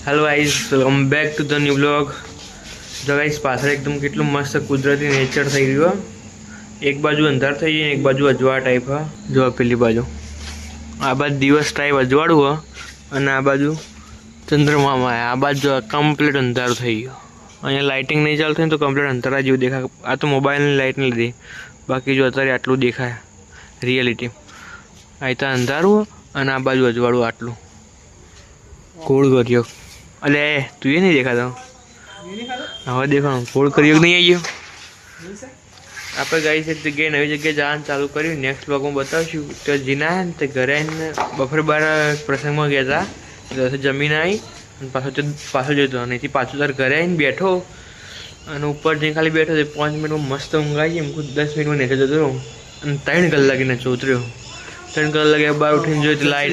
Hello guys, welcome back to the new blog. जो guys पाછળ एकदम કેટલું મસ્ત કુદરતી નેચર થઈ રહ્યું। એક બાજુ અંધાર થઈ ગઈ, એક બાજુ અજવાળ ટાઈપ હ। જો પેલી બાજુ આ બાજુ દિવસ ટાઈપ અજવાળું હ અને આ બાજુ ચંદ્રમામાં આ બાજુ કમ્પ્લીટ અંધાર થઈ ગયો। અહીંયા લાઇટિંગ નહીં ચાલતી તો કમ્પ્લીટ અંધારા જેવું દેખાય। આ તો મોબાઈલની લાઇટ ને લીધી, બાકી જો અત્યારે આટલું દેખાય રિયાલિટી। આ તો અંધારું અને આ બાજુ અજવાળું આટલું गोल करियो। अरे तू ये नहीं देखा था? हाँ देखो गोल करियो नहीं आई गयो। आप गाई से जगह नवी जगह जान चालू करी। नेक्स्ट ब्लॉग में बताऊँ तो जीना है तो घरे बफर बार प्रसंग में गया था तो जमीन आई पाछो जो तो नहीं थी पाछो तार घरे आईने बैठो और ऊपर जी खाली बैठो 5 मिनट में मस्त ऊँघ आई। हमको 10 मिनट में नीचे जतो रहो 3 कलाक ने उतर्यो। 3 कलाक बार उठीने जो लाइट